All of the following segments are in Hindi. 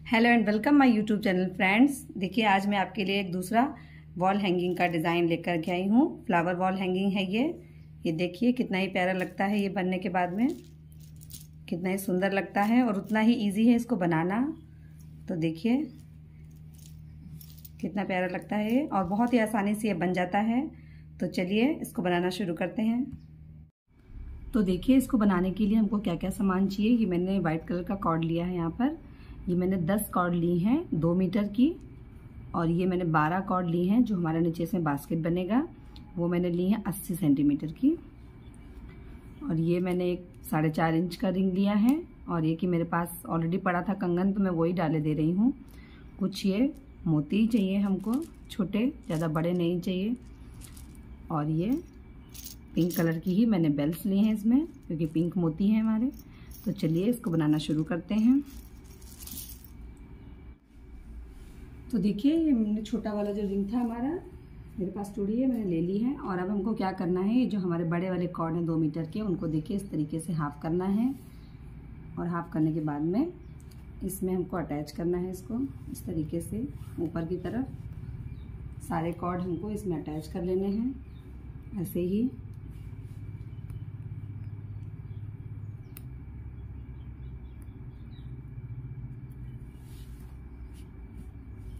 Hello and welcome my YouTube channel friends. देखिए आज मैं आपके लिए एक दूसरा वॉल हैंगिंग का डिज़ाइन लेकर के आई हूँ। फ्लावर वॉल हैंगिंग है ये देखिए कितना ही प्यारा लगता है। ये बनने के बाद में कितना ही सुंदर लगता है और उतना ही इजी है इसको बनाना। तो देखिए कितना प्यारा लगता है ये और बहुत ही आसानी से ये बन जाता है। तो चलिए इसको बनाना शुरू करते हैं। तो देखिए इसको बनाने के लिए हमको क्या क्या सामान चाहिए। ये मैंने वाइट कलर का कॉर्ड लिया है। यहाँ पर ये मैंने 10 कॉर्ड ली हैं 2 मीटर की, और ये मैंने 12 कॉर्ड ली हैं जो हमारा नीचे से बास्केट बनेगा वो मैंने ली है 80 सेंटीमीटर की। और ये मैंने एक 4.5 इंच का रिंग लिया है, और ये कि मेरे पास ऑलरेडी पड़ा था कंगन तो मैं वही डाले दे रही हूँ। कुछ ये मोती चाहिए हमको, छोटे, ज़्यादा बड़े नहीं चाहिए। और ये पिंक कलर की ही मैंने बेल्स ली हैं इसमें, क्योंकि पिंक मोती हैं हमारे। तो चलिए इसको बनाना शुरू करते हैं। तो देखिए ये मैंने छोटा वाला जो रिंग था हमारा, मेरे पास चूड़ी है, मैंने ले ली है। और अब हमको क्या करना है, ये जो हमारे बड़े वाले कॉर्ड हैं 2 मीटर के, उनको देखिए इस तरीके से हाफ करना है। और हाफ करने के बाद में इसमें हमको अटैच करना है इसको इस तरीके से ऊपर की तरफ। सारे कॉर्ड हमको इसमें अटैच कर लेने हैं ऐसे ही।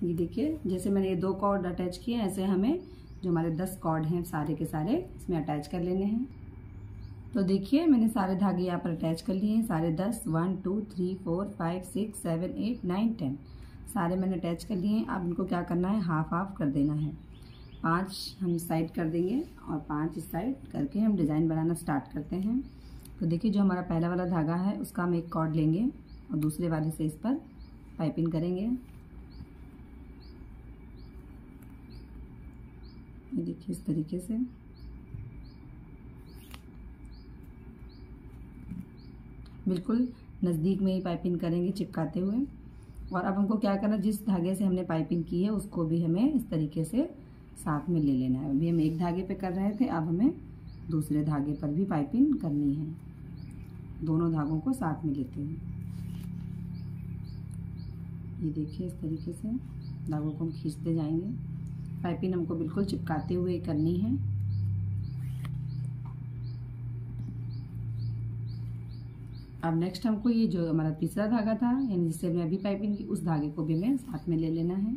ये देखिए जैसे मैंने ये 2 कॉर्ड अटैच किए, ऐसे हमें जो हमारे 10 कॉर्ड हैं सारे के सारे इसमें अटैच कर लेने हैं। तो देखिए मैंने सारे धागे यहाँ पर अटैच कर लिए हैं, सारे 10, 1 2 3 4 5 6 7 8 9 10 सारे मैंने अटैच कर लिए हैं। अब इनको क्या करना है, हाफ हाफ कर देना है। 5 हम इस साइड कर देंगे और 5 इस साइड करके हम डिज़ाइन बनाना स्टार्ट करते हैं। तो देखिए जो हमारा पहला वाला धागा है उसका हम एक कॉर्ड लेंगे और दूसरे वाले से इस पर पाइपिंग करेंगे। ये देखिए इस तरीके से। बिल्कुल नज़दीक में ही पाइपिंग करेंगे चिपकाते हुए। और अब हमको क्या करना, जिस धागे से हमने पाइपिंग की है उसको भी हमें इस तरीके से साथ में ले लेना है। अभी हम एक धागे पे कर रहे थे, अब हमें दूसरे धागे पर भी पाइपिंग करनी है। दोनों धागों को साथ में लेते हैं। ये देखिए इस तरीके से धागों को हम खींचते जाएंगे। पाइपिंग हमको बिल्कुल चिपकाते हुए करनी है। अब नेक्स्ट हमको ये जो हमारा तीसरा धागा था, यानी जिससे हमने अभी पाइपिंग की, उस धागे को भी हमें साथ में ले लेना है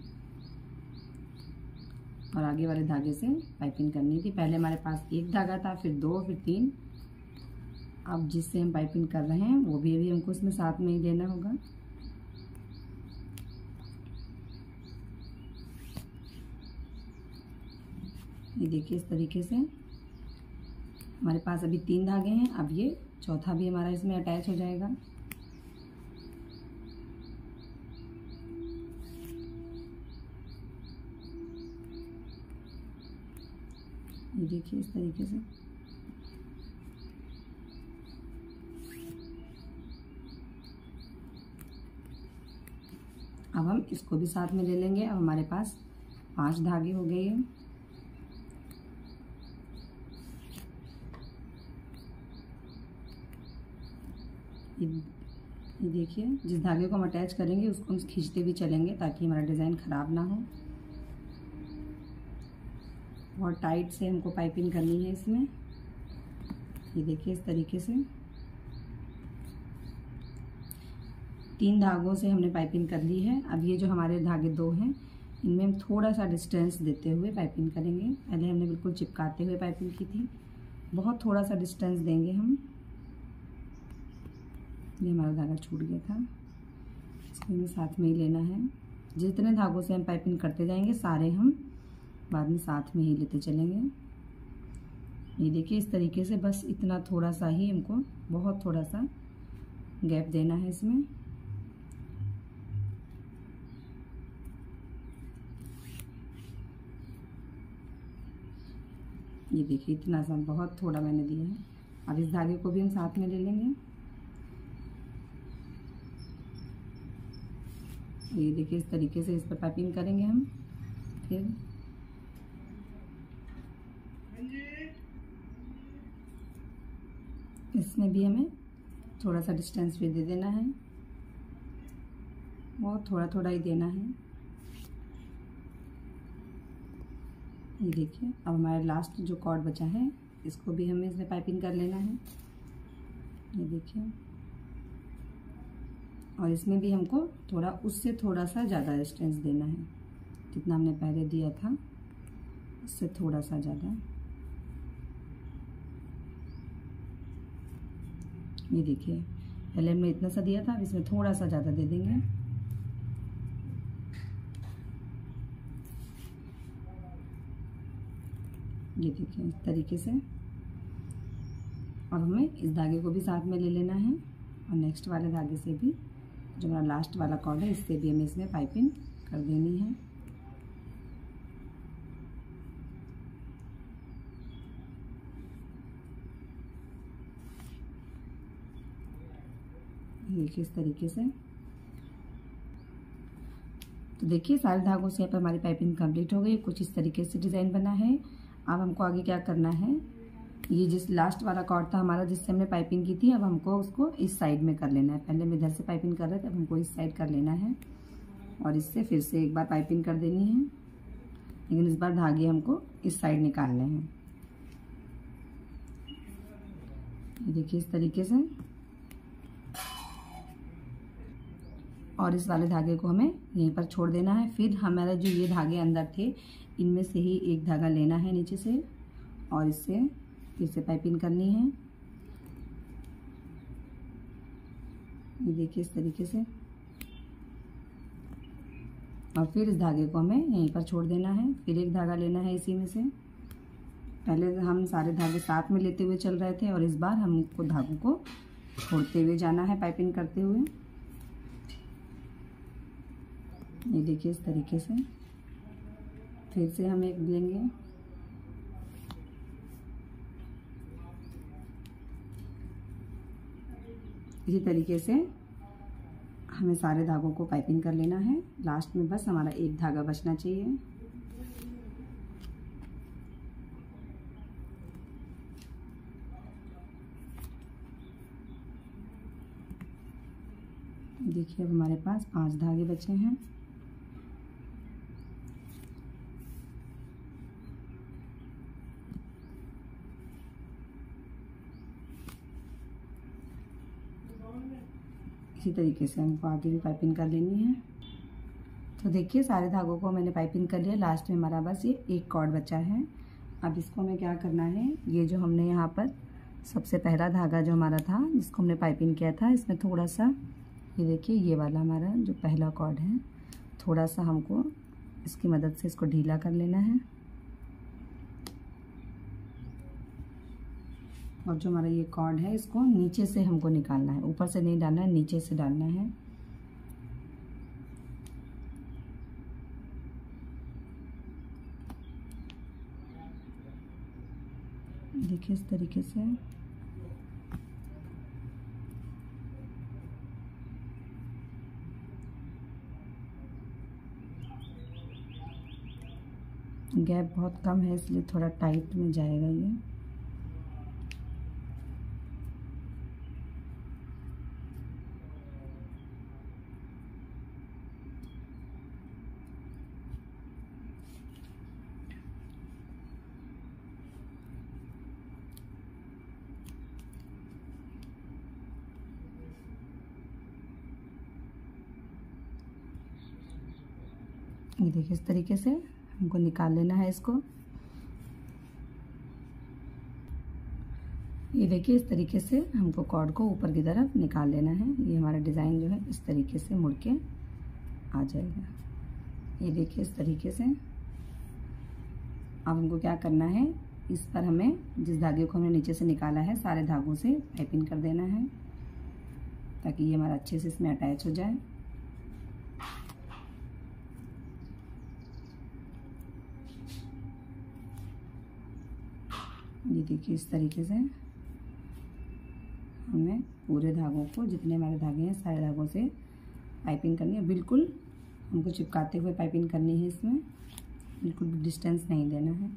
और आगे वाले धागे से पाइपिंग करनी थी। पहले हमारे पास एक धागा था, फिर 2, फिर 3। अब जिससे हम पाइपिंग कर रहे हैं वो भी अभी हमको इसमें साथ में ही लेना होगा। ये देखिए इस तरीके से हमारे पास अभी 3 धागे हैं। अब ये चौथा भी हमारा इसमें अटैच हो जाएगा। ये देखिए इस तरीके से। अब हम इसको भी साथ में ले लेंगे। अब हमारे पास 5 धागे हो गए हैं। ये देखिए जिस धागे को हम अटैच करेंगे उसको हम खींचते भी चलेंगे ताकि हमारा डिज़ाइन ख़राब ना हो। और टाइट से हमको पाइपिंग करनी है इसमें। ये देखिए इस तरीके से 3 धागों से हमने पाइपिंग कर ली है। अब ये जो हमारे धागे 2 हैं इनमें हम थोड़ा सा डिस्टेंस देते हुए पाइपिंग करेंगे। पहले हमने बिल्कुल चिपकाते हुए पाइपिंग की थी, बहुत थोड़ा सा डिस्टेंस देंगे हम। ये हमारा धागा छूट गया था, इसको हमें साथ में ही लेना है। जितने धागों से हम पाइपिंग करते जाएंगे सारे हम बाद में साथ में ही लेते चलेंगे। ये देखिए इस तरीके से, बस इतना थोड़ा सा ही हमको, बहुत थोड़ा सा गैप देना है इसमें। ये देखिए इतना सा, बहुत थोड़ा मैंने दिया है। अब इस धागे को भी हम साथ में ले लेंगे। ये देखिए इस तरीके से इस पर पाइपिंग करेंगे हम। फिर इसमें भी हमें थोड़ा सा डिस्टेंस भी दे देना है। वो थोड़ा थोड़ा ही देना है। ये देखिए, अब हमारा लास्ट जो कॉर्ड बचा है इसको भी हमें इसमें पाइपिंग कर लेना है। ये देखिए, और इसमें भी हमको थोड़ा उससे थोड़ा सा ज़्यादा डिस्टेंस देना है, जितना हमने पहले दिया था उससे थोड़ा सा ज़्यादा। ये देखिए, पहले हमने इतना सा दिया था, अब इसमें थोड़ा सा ज़्यादा दे देंगे। ये देखिए इस तरीके से। और हमें इस धागे को भी साथ में ले लेना है और नेक्स्ट वाले धागे से भी, जो हमारा लास्ट वाला कॉर्ड है, इससे भी हमें इसमें पाइपिंग कर देनी है। देखिए इस तरीके से। तो देखिए सारे धागों से यहाँ पर हमारी पाइपिंग कंप्लीट हो गई। कुछ इस तरीके से डिज़ाइन बना है। अब हमको आगे क्या करना है, ये जिस लास्ट वाला कॉर्ड था हमारा जिससे हमने पाइपिंग की थी, अब हमको उसको इस साइड में कर लेना है। पहले हम इधर से पाइपिंग कर रहे थे, अब हमको इस साइड कर लेना है और इससे फिर से एक बार पाइपिंग कर देनी है, लेकिन इस बार धागे हमको इस साइड निकालने हैं। ये देखिए इस तरीके से। और इस वाले धागे को हमें यहीं पर छोड़ देना है। फिर हमारा जो ये धागे अंदर थे, इनमें से ही एक धागा लेना है नीचे से और इससे फिर से पाइपिंग करनी है। ये देखिए इस तरीके से। और फिर इस धागे को हमें यहीं पर छोड़ देना है। फिर एक धागा लेना है इसी में से। पहले हम सारे धागे साथ में लेते हुए चल रहे थे और इस बार हमको धागों को छोड़ते हुए जाना है पाइपिंग करते हुए। ये देखिए इस तरीके से। फिर से हम एक लेंगे, इसी तरीके से हमें सारे धागों को पाइपिंग कर लेना है। लास्ट में बस हमारा एक धागा बचना चाहिए। देखिए अब हमारे पास 5 धागे बचे हैं। इसी तरीके से हमको आगे भी पाइपिंग कर लेनी है। तो देखिए सारे धागों को मैंने पाइपिंग कर लिया। लास्ट में हमारा बस ये एक कॉर्ड बचा है। अब इसको हमें क्या करना है, ये जो हमने यहाँ पर सबसे पहला धागा जो हमारा था जिसको हमने पाइपिंग किया था, इसमें थोड़ा सा, ये देखिए ये वाला हमारा जो पहला कॉर्ड है, थोड़ा सा हमको इसकी मदद से इसको ढीला कर लेना है। और जो हमारा ये कॉर्ड है इसको नीचे से हमको निकालना है, ऊपर से नहीं डालना है, नीचे से डालना है। देखिए इस तरीके से। गैप बहुत कम है इसलिए थोड़ा टाइट में जाएगा ये। ये देखिए इस तरीके से हमको निकाल लेना है इसको। ये देखिए इस तरीके से हमको कॉर्ड को ऊपर की तरफ निकाल लेना है। ये हमारा डिज़ाइन जो है इस तरीके से मुड़ के आ जाएगा। ये देखिए इस तरीके से। अब हमको क्या करना है, इस पर हमें जिस धागे को हमने नीचे से निकाला है सारे धागों से पाइपिंग कर देना है ताकि ये हमारा अच्छे से इसमें अटैच हो जाए। ये देखिए इस तरीके से हमें पूरे धागों को, जितने हमारे धागे हैं सारे धागों से पाइपिंग करनी है। बिल्कुल हमको चिपकाते हुए पाइपिंग करनी है, इसमें बिल्कुल भी डिस्टेंस नहीं देना है।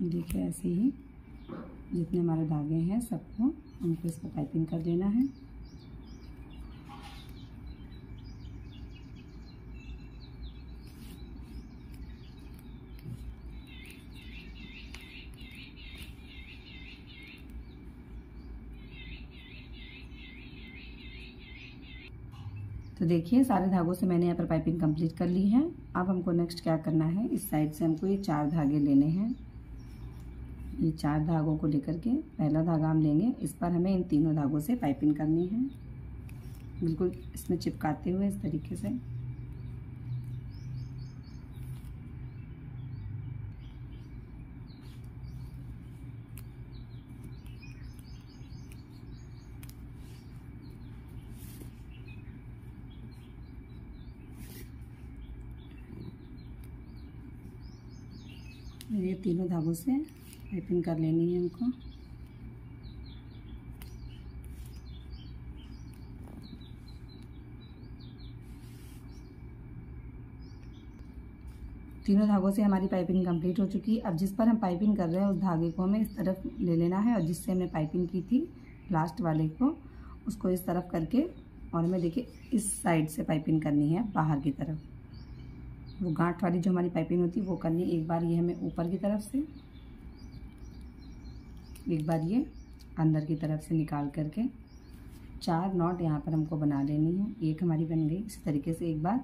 देखिए ऐसे ही जितने हमारे धागे हैं सबको हमको इस पर पाइपिंग कर देना है। तो देखिए सारे धागों से मैंने यहाँ पर पाइपिंग कंप्लीट कर ली है। अब हमको नेक्स्ट क्या करना है, इस साइड से हमको ये 4 धागे लेने हैं। ये 4 धागों को लेकर के पहला धागा हम लेंगे, इस पर हमें इन तीनों धागों से पाइपिंग करनी है, बिल्कुल इसमें चिपकाते हुए इस तरीके से। ये तीनों धागों से पाइपिंग कर लेनी है हमको। तीनों धागों से हमारी पाइपिंग कंप्लीट हो चुकी है। अब जिस पर हम पाइपिंग कर रहे हैं उस धागे को हमें इस तरफ ले लेना है, और जिससे हमने पाइपिंग की थी लास्ट वाले को, उसको इस तरफ करके, और हमें देखिए इस साइड से पाइपिंग करनी है बाहर की तरफ। वो गांठ वाली जो हमारी पाइपिंग होती है वो करनी है। एक बार ये हमें ऊपर की तरफ से, एक बार ये अंदर की तरफ से निकाल करके 4 नॉट यहाँ पर हमको बना लेनी है। एक हमारी बन गई। इसी तरीके से एक बार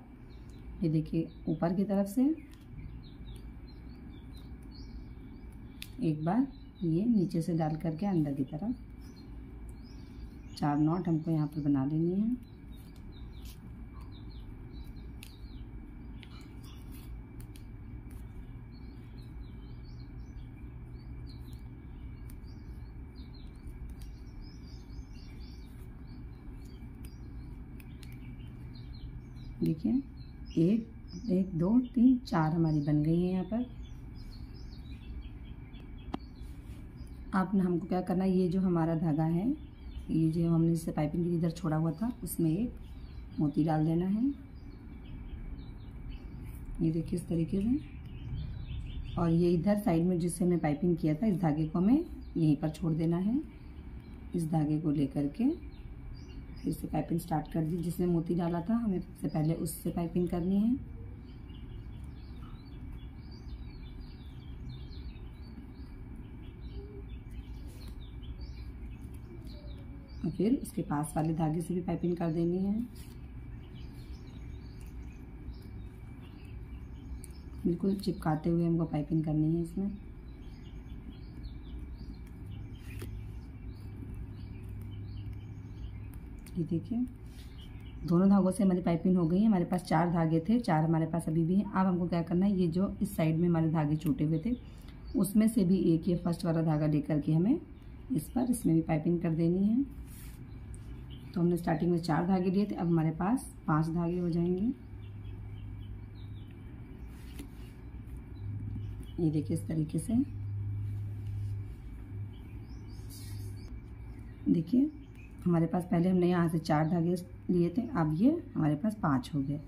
ये देखिए ऊपर की तरफ से, एक बार ये नीचे से डाल करके अंदर की तरफ 4 नॉट हमको यहाँ पर बना लेनी है। देखिए 1 2 3 4 हमारी बन गई है यहाँ पर। अब ना हमको क्या करना है, ये जो हमारा धागा है, ये जो हमने जिससे पाइपिंग की इधर छोड़ा हुआ था उसमें एक मोती डाल देना है। ये देखिए इस तरीके से, और ये इधर साइड में जिससे हमने पाइपिंग किया था इस धागे को हमें यहीं पर छोड़ देना है। इस धागे को लेकर के फिर से पाइपिंग स्टार्ट कर दी। जिसमें मोती डाला था हमें सबसे पहले उससे पाइपिंग करनी है। और फिर उसके पास वाले धागे से भी पाइपिंग कर देनी है। बिल्कुल चिपकाते हुए हमको पाइपिंग करनी है इसमें। ये देखिए दोनों धागों से हमारी पाइपिंग हो गई है। हमारे पास 4 धागे थे, 4 हमारे पास अभी भी हैं। अब हमको क्या करना है, ये जो इस साइड में हमारे धागे छूटे हुए थे उसमें से भी एक ये फर्स्ट वाला धागा लेकर के हमें इसमें भी पाइपिंग कर देनी है। तो हमने स्टार्टिंग में 4 धागे लिए थे, अब हमारे पास 5 धागे हो जाएंगे। ये देखिए इस तरीके से। देखिए हमारे पास पहले हमने यहाँ से 4 धागे लिए थे, अब ये हमारे पास 5 हो गए।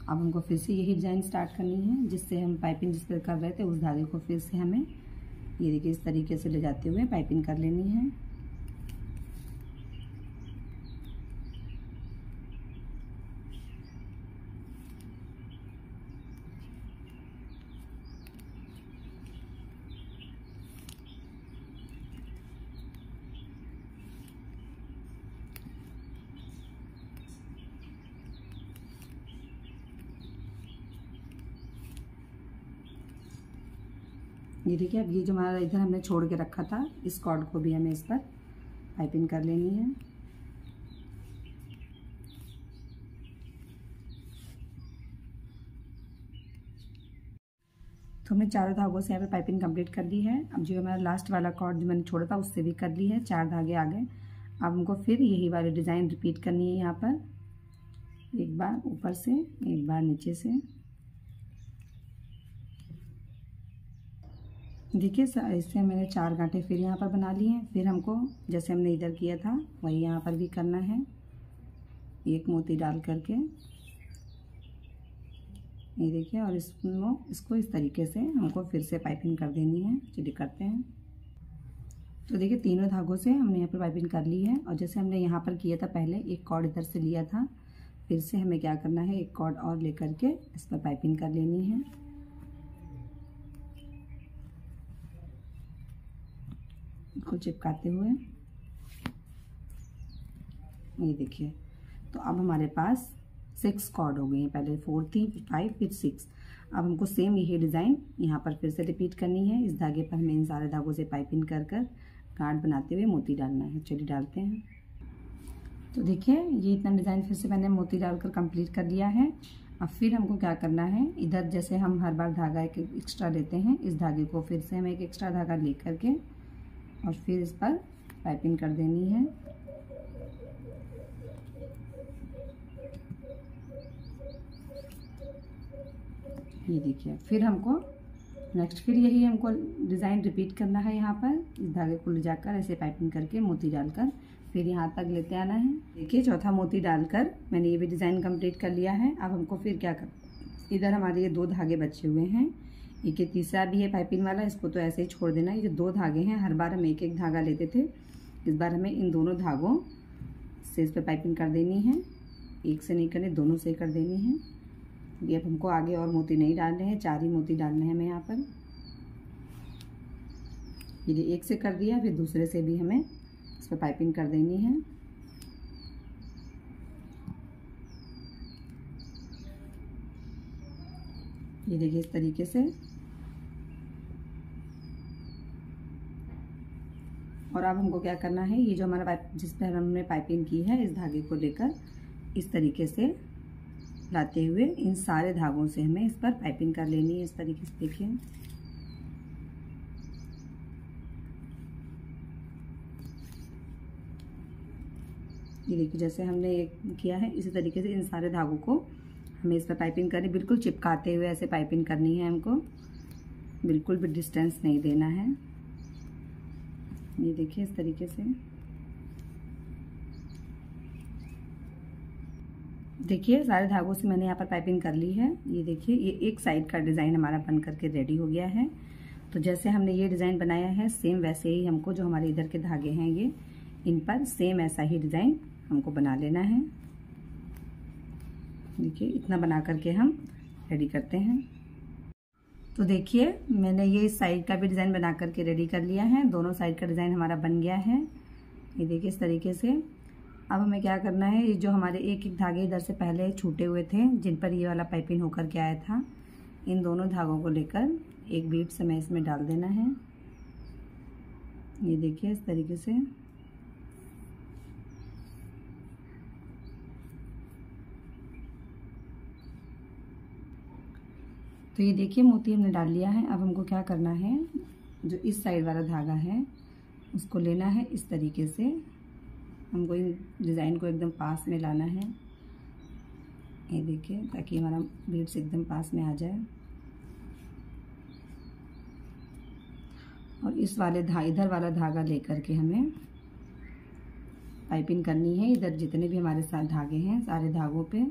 अब हमको फिर से यही डिज़ाइन स्टार्ट करनी है, जिससे हम पाइपिंग जिस पर कर रहे थे उस धागे को फिर से हमें ये देखिए इस तरीके से ले जाते हुए पाइपिंग कर लेनी है। ये देखिए अब ये जो हमारा इधर हमने छोड़ के रखा था इस कॉर्ड को भी हमें इस पर पाइपिंग कर लेनी है। तो हमने चारों धागों से यहाँ पे पाइपिंग कंप्लीट कर ली है। अब जो हमारा लास्ट वाला कॉर्ड जो मैंने छोड़ा था उससे भी कर ली है, 4 धागे आ गए। अब हमको फिर यही वाली डिज़ाइन रिपीट करनी है। यहाँ पर एक बार ऊपर से, एक बार नीचे से। देखिए इससे मैंने 4 गांठें फिर यहाँ पर बना ली हैं। फिर हमको जैसे हमने इधर किया था वही यहाँ पर भी करना है। एक मोती डाल करके ये देखिए, और इसको इस तरीके से हमको फिर से पाइपिंग कर देनी है। चलिए करते हैं। तो देखिए तीनों धागों से हमने यहाँ पर पाइपिंग कर ली है, और जैसे हमने यहाँ पर किया था पहले, एक कॉर्ड इधर से लिया था, फिर से हमें क्या करना है, एक कॉर्ड और लेकर के इस पर पाइपिंग कर लेनी है। इसको चिपकाते हुए ये देखिए। तो अब हमारे पास 6 कॉर्ड हो गई हैं, पहले 4 थी, 5, फिर 6। अब हमको सेम यही डिज़ाइन यहाँ पर फिर से रिपीट करनी है। इस धागे पर हमें इन सारे धागों से पाइपिंग कर गांठ बनाते हुए मोती डालना है। चलिए डालते हैं। तो देखिए ये इतना डिज़ाइन फिर से मैंने मोती डालकर कंप्लीट कर लिया है। अब फिर हमको क्या करना है, इधर जैसे हम हर बार धागा एक एक्स्ट्रा लेते हैं, इस धागे को फिर से हमें एक एक्स्ट्रा धागा ले करके और फिर इस पर पाइपिंग कर देनी है। ये देखिए, फिर हमको नेक्स्ट फिर यही हमको डिज़ाइन रिपीट करना है। यहाँ पर इस धागे को ले जाकर ऐसे पाइपिंग करके मोती डालकर फिर यहाँ तक लेते आना है। देखिए चौथा मोती डालकर मैंने ये भी डिज़ाइन कंप्लीट कर लिया है। अब हमको फिर क्या कर, इधर हमारे ये 2 धागे बचे हुए हैं, एक ये तीसरा भी है पाइपिंग वाला, इसको तो ऐसे ही छोड़ देना। ये जो 2 धागे हैं, हर बार हम एक एक धागा लेते थे, इस बार हमें इन दोनों धागों से इस पर पाइपिंग कर देनी है। एक से नहीं करनी, दोनों से कर देनी है। ये अब हमको आगे और मोती नहीं डालने हैं, 4 ही मोती डालने हैं हमें यहाँ पर। ये एक से कर दिया, फिर दूसरे से भी हमें इस पर पाइपिंग कर देनी है। ये देखिए इस तरीके से। और अब हमको क्या करना है, ये जो हमारा पाइप जिस पर हमने पाइपिंग की है, इस धागे को लेकर इस तरीके से लाते हुए इन सारे धागों से हमें इस पर पाइपिंग कर लेनी है। इस तरीके से देखिए, ये देखिए जैसे हमने ये किया है, इसी तरीके से इन सारे धागों को हमें इस पर पाइपिंग करनी, बिल्कुल चिपकाते हुए ऐसे पाइपिंग करनी है हमको, बिल्कुल भी डिस्टेंस नहीं देना है। ये देखिए इस तरीके से। देखिए सारे धागों से मैंने यहाँ पर पाइपिंग कर ली है। ये देखिए, ये एक साइड का डिज़ाइन हमारा बन करके रेडी हो गया है। तो जैसे हमने ये डिज़ाइन बनाया है, सेम वैसे ही हमको जो हमारे इधर के धागे हैं ये, इन पर सेम ऐसा ही डिज़ाइन हमको बना लेना है। देखिए इतना बना करके हम रेडी करते हैं। तो देखिए मैंने ये इस साइड का भी डिज़ाइन बना करके रेडी कर लिया है। दोनों साइड का डिज़ाइन हमारा बन गया है। ये देखिए इस तरीके से। अब हमें क्या करना है, ये जो हमारे एक एक धागे इधर से पहले छूटे हुए थे, जिन पर ये वाला पाइपिंग होकर के आया था, इन दोनों धागों को लेकर एक बीट से हमें इसमें डाल देना है। ये देखिए इस तरीके से। तो ये देखिए मोती हमने डाल लिया है। अब हमको क्या करना है, जो इस साइड वाला धागा है उसको लेना है इस तरीके से। हमको इन डिज़ाइन को एकदम पास में लाना है। ये देखिए, ताकि हमारा बीड्स एकदम पास में आ जाए। और इस वाले इधर वाला धागा लेकर के हमें पाइपिंग करनी है। इधर जितने भी हमारे साथ धागे हैं, सारे धागों पे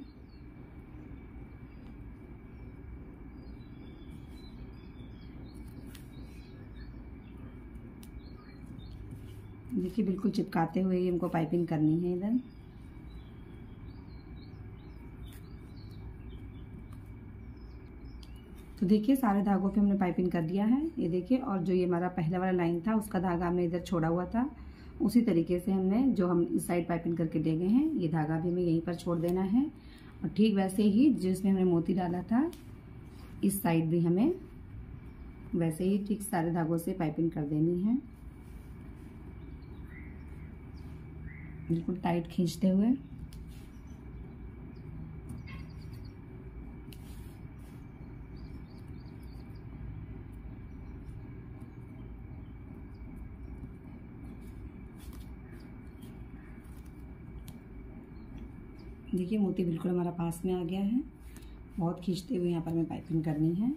देखिए बिल्कुल चिपकाते हुए ही हमको पाइपिंग करनी है इधर। तो देखिए सारे धागों पे हमने पाइपिंग कर दिया है। ये देखिए, और जो ये हमारा पहला वाला लाइन था उसका धागा हमने इधर छोड़ा हुआ था, उसी तरीके से हमने जो हम इस साइड पाइपिंग करके ले गए हैं, ये धागा भी हमें यहीं पर छोड़ देना है। और ठीक वैसे ही जिसमें हमने मोती डाला था, इस साइड भी हमें वैसे ही ठीक सारे धागों से पाइपिंग कर देनी है, बिल्कुल टाइट खींचते हुए। देखिए मोती बिल्कुल हमारा पास में आ गया है। बहुत खींचते हुए यहाँ पर हमें पाइपिंग करनी है।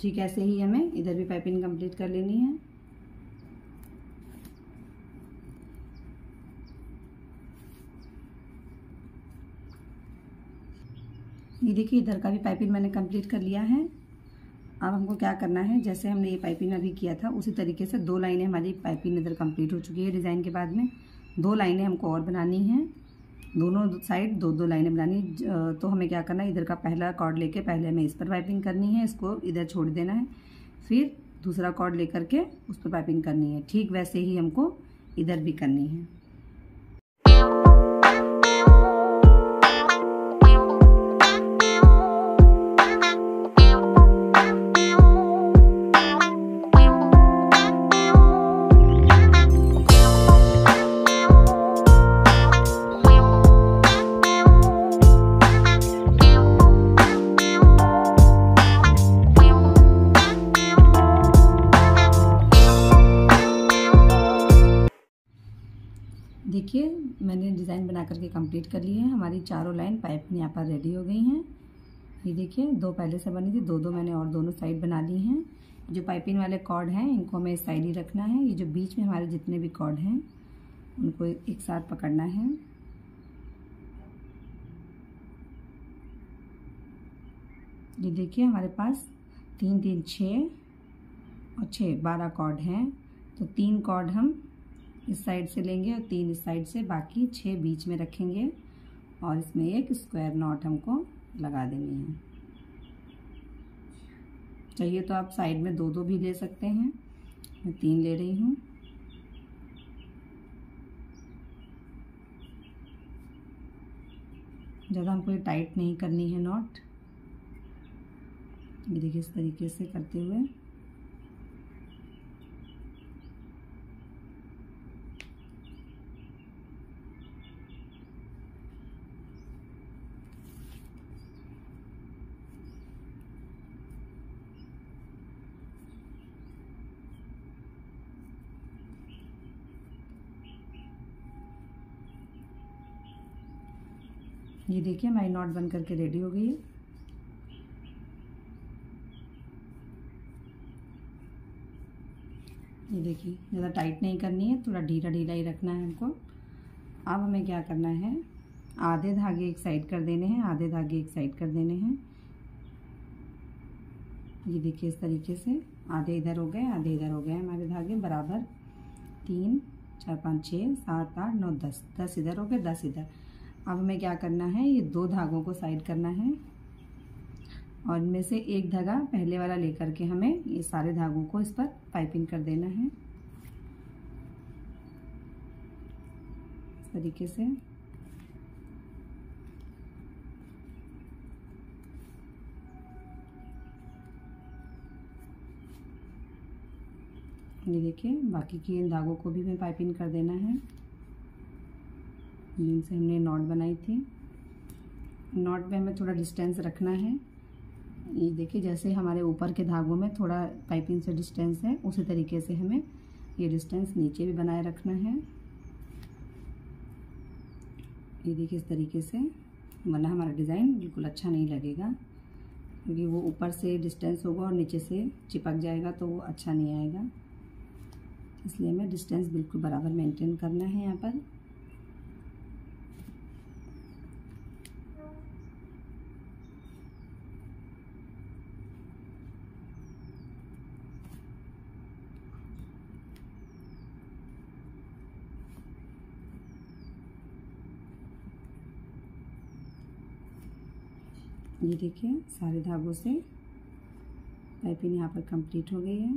ठीक ऐसे ही हमें इधर भी पाइपिंग कंप्लीट कर लेनी है। ये देखिए इधर का भी पाइपिंग मैंने कंप्लीट कर लिया है। अब हमको क्या करना है, जैसे हमने ये पाइपिंग अभी किया था उसी तरीके से 2 लाइनें हमारी पाइपिंग इधर कंप्लीट हो चुकी है। डिज़ाइन के बाद में 2 लाइनें हमको और बनानी हैं, दोनों साइड 2-2 लाइनें बनानी। तो हमें क्या करना है, इधर का पहला कॉर्ड लेके पहले हमें इस पर पाइपिंग करनी है, इसको इधर छोड़ देना है, फिर दूसरा कॉर्ड लेकर के उस पर पाइपिंग करनी है। ठीक वैसे ही हमको इधर भी करनी है। देखिए मैंने डिज़ाइन बना करके कंप्लीट कर ली है। हमारी चारों लाइन पाइप यहाँ पर रेडी हो गई हैं। ये देखिए 2 पहले से बनी थी, 2-2 मैंने और दोनों साइड बना ली हैं। जो पाइपिंग वाले कॉर्ड हैं इनको हमें इस साइड ही रखना है। ये जो बीच में हमारे जितने भी कॉर्ड हैं उनको एक साथ पकड़ना है। ये देखिए हमारे पास 3-3 6 और 6 12 कॉर्ड हैं। तो 3 कॉर्ड हम इस साइड से लेंगे और 3 इस साइड से, बाकी 6 बीच में रखेंगे और इसमें एक स्क्वायर नॉट हमको लगा देनी है। चाहिए तो आप साइड में 2-2 भी ले सकते हैं, मैं 3 ले रही हूँ। ज़्यादा हमको ये टाइट नहीं करनी है नॉट। ये देखिए इस तरीके से करते हुए ये देखिए हमारी नॉट बन करके रेडी हो गई है। ये देखिए ज़्यादा टाइट नहीं करनी है, थोड़ा ढीला ढीला ही रखना है हमको। अब हमें क्या करना है, आधे धागे एक साइड कर देने हैं, आधे धागे एक साइड कर देने हैं। ये देखिए इस तरीके से आधे इधर हो गए, आधे इधर हो गए हमारे धागे बराबर। 3 4 5 6 7 8 9 10, 10 इधर हो गए, 10 इधर। अब हमें क्या करना है, ये 2 धागों को साइड करना है और इनमें से एक धागा पहले वाला लेकर के हमें ये सारे धागों को इस पर पाइपिंग कर देना है इस तरीके से। ये देखिए बाकी के इन धागों को भी हमें पाइपिंग कर देना है जिनसे हमने नॉट बनाई थी। नॉट पे हमें थोड़ा डिस्टेंस रखना है। ये देखिए जैसे हमारे ऊपर के धागों में थोड़ा पाइपिंग से डिस्टेंस है, उसी तरीके से हमें ये डिस्टेंस नीचे भी बनाए रखना है। ये देखिए इस तरीके से, वरना हमारा डिज़ाइन बिल्कुल अच्छा नहीं लगेगा, क्योंकि वो ऊपर से डिस्टेंस होगा और नीचे से चिपक जाएगा तो वो अच्छा नहीं आएगा। इसलिए हमें डिस्टेंस बिल्कुल बराबर मेंटेन करना है यहाँ पर। ये देखिए सारे धागों से पाइपिंग यहाँ पर कंप्लीट हो गई है।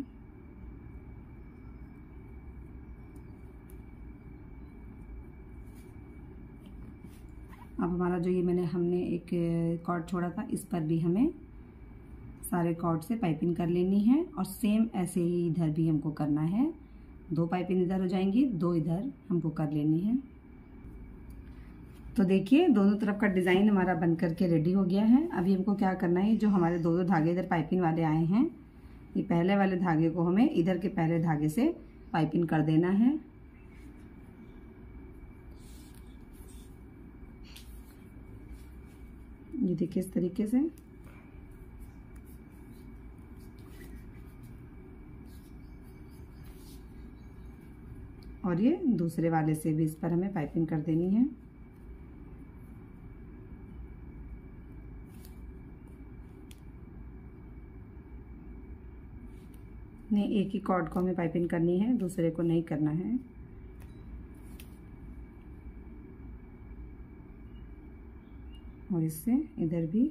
अब हमारा जो ये हमने एक कॉर्ड छोड़ा था, इस पर भी हमें सारे कॉर्ड से पाइपिंग कर लेनी है और सेम ऐसे ही इधर भी हमको करना है। 2 पाइपिंग इधर हो जाएंगी, 2 इधर हमको कर लेनी है। तो देखिए दोनों तरफ का डिज़ाइन हमारा बन करके रेडी हो गया है। अभी हमको क्या करना है, जो हमारे 2-2 धागे इधर पाइपिंग वाले आए हैं, ये पहले वाले धागे को हमें इधर के पहले धागे से पाइपिंग कर देना है। ये देखिए इस तरीके से। और ये दूसरे वाले से भी इस पर हमें पाइपिंग कर देनी है। नहीं, एक ही कॉर्ड को हमें पाइपिंग करनी है, दूसरे को नहीं करना है। और इससे इधर भी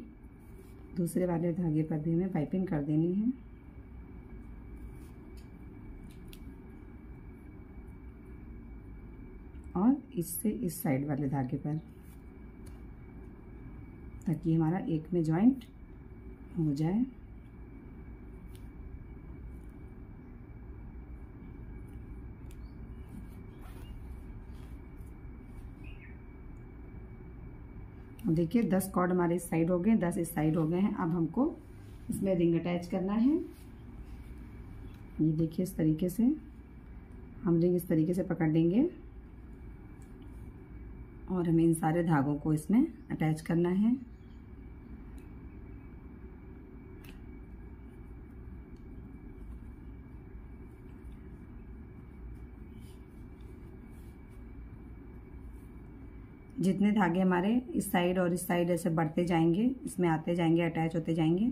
दूसरे वाले धागे पर भी हमें पाइपिंग कर देनी है। और इससे इस साइड वाले धागे पर, ताकि हमारा एक में जॉइंट हो जाए। देखिए 10 कॉर्ड हमारे इस साइड हो गए, 10 इस साइड हो गए हैं। अब हमको इसमें रिंग अटैच करना है। ये देखिए इस तरीके से हम रिंग इस तरीके से पकड़ लेंगे और हमें इन सारे धागों को इसमें अटैच करना है। जितने धागे हमारे इस साइड और इस साइड ऐसे बढ़ते जाएंगे, इसमें आते जाएंगे, अटैच होते जाएंगे,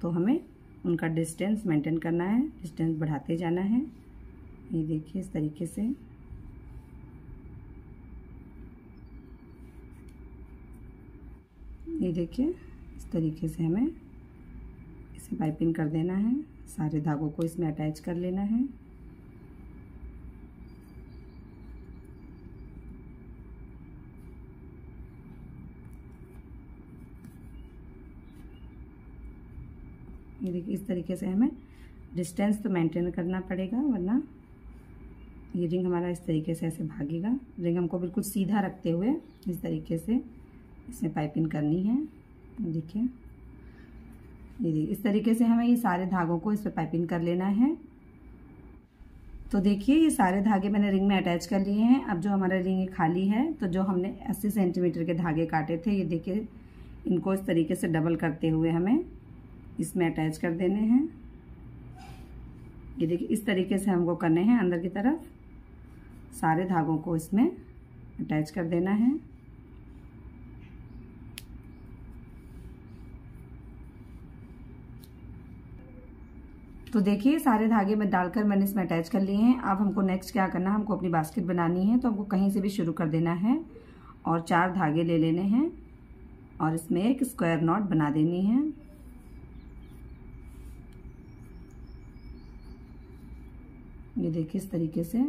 तो हमें उनका डिस्टेंस मेंटेन करना है, डिस्टेंस बढ़ाते जाना है। ये देखिए इस तरीके से। ये देखिए इस तरीके से हमें इसे पाइपिंग कर देना है। सारे धागों को इसमें अटैच कर लेना है। ये देखिए इस तरीके से हमें डिस्टेंस तो मेंटेन करना पड़ेगा, वरना ये रिंग हमारा इस तरीके से ऐसे भागेगा। रिंग हमको बिल्कुल सीधा रखते हुए इस तरीके से इसमें पाइपिंग करनी है। देखिए ये देखिए इस तरीके से हमें ये सारे धागों को इस पर पाइपिंग कर लेना है। तो देखिए ये सारे धागे मैंने रिंग में अटैच कर लिए हैं। अब जो हमारा रिंग खाली है, तो जो हमने 80 सेंटीमीटर के धागे काटे थे, ये देखिए इनको इस तरीके से डबल करते हुए हमें इसमें अटैच कर देने हैं। ये देखिए इस तरीके से हमको करने हैं, अंदर की तरफ सारे धागों को इसमें अटैच कर देना है। तो देखिए सारे धागे में डालकर मैंने इसमें अटैच कर लिए हैं। अब हमको नेक्स्ट क्या करना है, हमको अपनी बास्केट बनानी है। तो हमको कहीं से भी शुरू कर देना है और 4 धागे ले लेने हैं और इसमें एक स्क्वायर नॉट बना देनी है। ये देखिए इस तरीके से।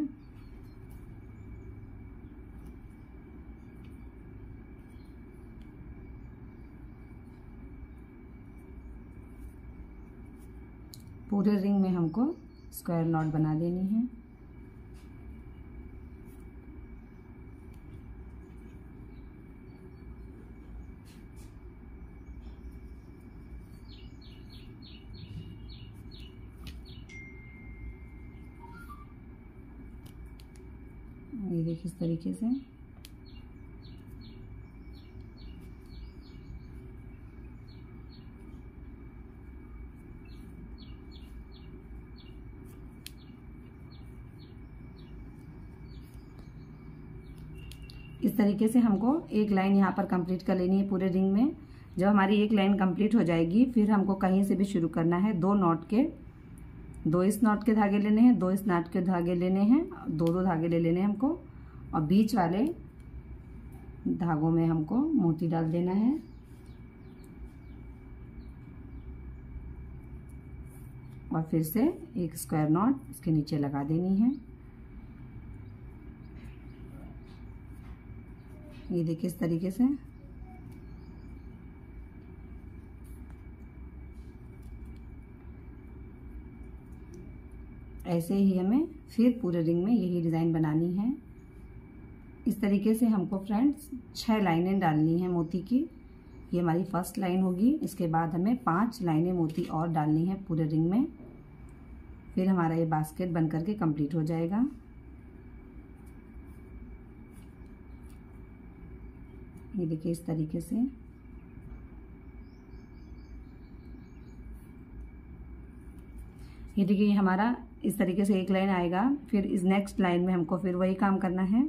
पूरे रिंग में हमको स्क्वायर नॉट बना देनी है। ये देखिए इस तरीके से। इस तरीके से हमको एक लाइन यहाँ पर कंप्लीट कर लेनी है पूरे रिंग में। जब हमारी एक लाइन कंप्लीट हो जाएगी, फिर हमको कहीं से भी शुरू करना है। 2 इस नॉट के धागे लेने हैं, 2 इस नॉट के धागे लेने हैं, 2 धागे ले लेने हैं हमको, और बीच वाले धागों में हमको मोती डाल देना है। और फिर से एक स्क्वायर नॉट इसके नीचे लगा देनी है। ये देखिए इस तरीके से। ऐसे ही हमें फिर पूरे रिंग में यही डिज़ाइन बनानी है। इस तरीके से हमको फ्रेंड्स 6 लाइनें डालनी है मोती की। ये हमारी फर्स्ट लाइन होगी। इसके बाद हमें 5 लाइनें मोती और डालनी है पूरे रिंग में। फिर हमारा ये बास्केट बन करके कंप्लीट हो जाएगा। ये देखिए इस तरीके से। ये देखिए हमारा इस तरीके से एक लाइन आएगा। फिर इस नेक्स्ट लाइन में हमको फिर वही काम करना है।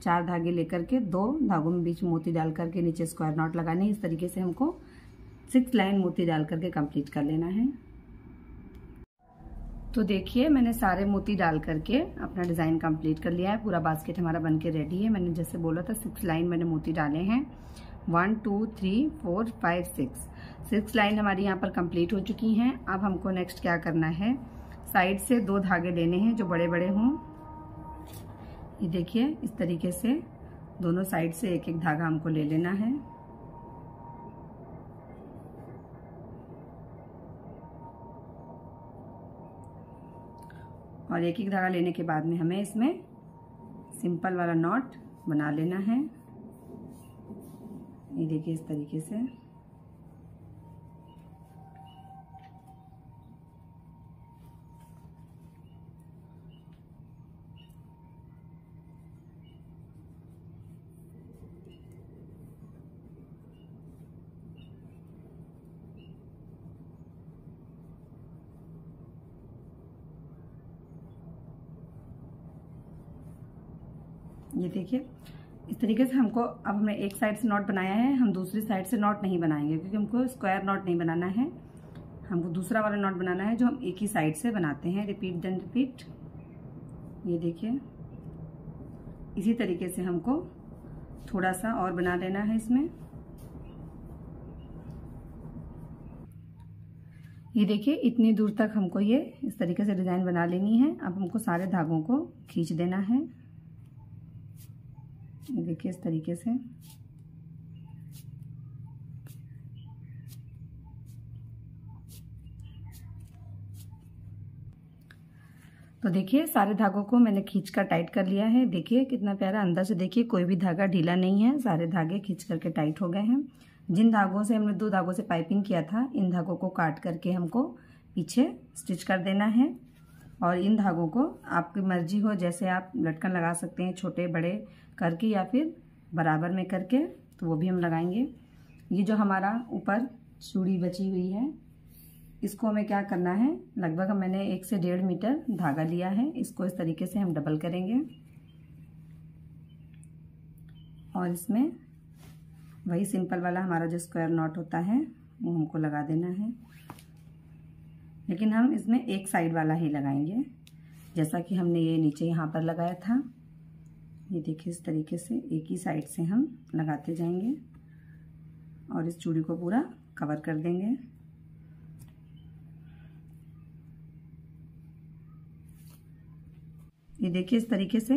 4 धागे लेकर के 2 धागों में बीच में मोती डाल करके नीचे स्क्वायर नॉट लगाने। इस तरीके से हमको 6 लाइन मोती डाल करके कंप्लीट कर लेना है। तो देखिए मैंने सारे मोती डाल करके अपना डिज़ाइन कंप्लीट कर लिया है। पूरा बास्केट हमारा बनके रेडी है। मैंने जैसे बोला था 6 लाइन मैंने मोती डाले हैं। 1 2 3 4 5 6 लाइन हमारी यहाँ पर कंप्लीट हो चुकी हैं। अब हमको नेक्स्ट क्या करना है, साइड से 2 धागे लेने हैं जो बड़े बड़े हों। ये देखिए इस तरीके से दोनों साइड से एक एक धागा हमको ले लेना है। और एक एक धागा लेने के बाद में हमें इसमें सिंपल वाला नॉट बना लेना है। ये देखिए इस तरीके से। ये देखिए इस तरीके से हमको, अब हमने एक साइड से नॉट बनाया है, हम दूसरी साइड से नॉट नहीं बनाएंगे क्योंकि हमको स्क्वायर नॉट नहीं बनाना है। हमको दूसरा वाला नॉट बनाना है जो हम एक ही साइड से बनाते हैं। Repeat then repeat. ये देखिए इसी तरीके से हमको थोड़ा सा और बना लेना है इसमें। ये देखिए इतनी दूर तक हमको ये इस तरीके से डिजाइन बना लेनी है। अब हमको सारे धागों को खींच देना है। ये देखिए इस तरीके से। तो देखिए सारे धागों को मैंने खींचकर टाइट कर लिया है। देखिए कितना प्यारा, अंदर से देखिए कोई भी धागा ढीला नहीं है, सारे धागे खींच करके टाइट हो गए हैं। जिन धागों से हमने 2 धागों से पाइपिंग किया था, इन धागों को काट करके हमको पीछे स्टिच कर देना है। और इन धागों को आपकी मर्जी हो, जैसे आप लटकन लगा सकते हैं छोटे बड़े करके या फिर बराबर में करके, तो वो भी हम लगाएंगे। ये जो हमारा ऊपर चूड़ी बची हुई है, इसको हमें क्या करना है, लगभग मैंने 1 से 1.5 मीटर धागा लिया है। इसको इस तरीके से हम डबल करेंगे और इसमें वही सिंपल वाला हमारा जो स्क्वायर नॉट होता है वो हमको लगा देना है। लेकिन हम इसमें एक साइड वाला ही लगाएंगे, जैसा कि हमने ये नीचे यहाँ पर लगाया था। ये देखिए इस तरीके से एक ही साइड से हम लगाते जाएंगे और इस चूड़ी को पूरा कवर कर देंगे। ये देखिए इस तरीके से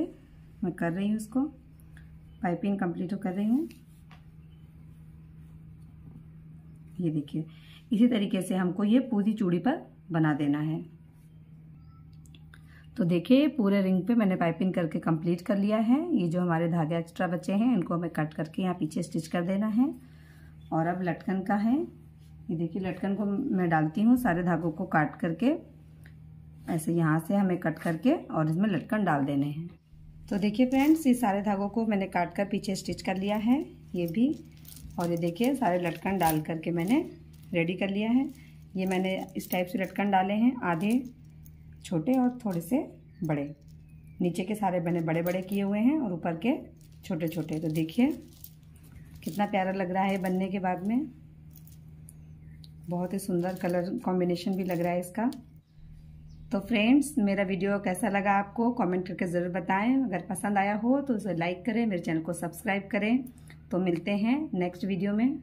मैं कर रही हूँ, इसको पाइपिंग कंप्लीट कर रही हूँ। ये देखिए इसी तरीके से हमको ये पूरी चूड़ी पर बना देना है। तो देखिए पूरे रिंग पे मैंने पाइपिंग करके कंप्लीट कर लिया है। ये जो हमारे धागे एक्स्ट्रा बचे हैं इनको हमें कट करके यहाँ पीछे स्टिच कर देना है। और अब लटकन का है। ये देखिए लटकन को मैं डालती हूँ, सारे धागों को काट करके ऐसे यहाँ से हमें कट करके और इसमें लटकन डाल देने हैं। तो देखिए फ्रेंड्स ये सारे धागों को मैंने काट कर पीछे स्टिच कर लिया है, ये भी। और ये देखिए सारे लटकन डाल करके मैंने रेडी कर लिया है। ये मैंने इस टाइप से लटकन डाले हैं, आधे छोटे और थोड़े से बड़े। नीचे के सारे मैंने बड़े बड़े किए हुए हैं और ऊपर के छोटे छोटे। तो देखिए कितना प्यारा लग रहा है बनने के बाद में। बहुत ही सुंदर कलर कॉम्बिनेशन भी लग रहा है इसका। तो फ्रेंड्स मेरा वीडियो कैसा लगा आपको कमेंट करके ज़रूर बताएं। अगर पसंद आया हो तो उसे लाइक करें, मेरे चैनल को सब्सक्राइब करें। तो मिलते हैं नेक्स्ट वीडियो में।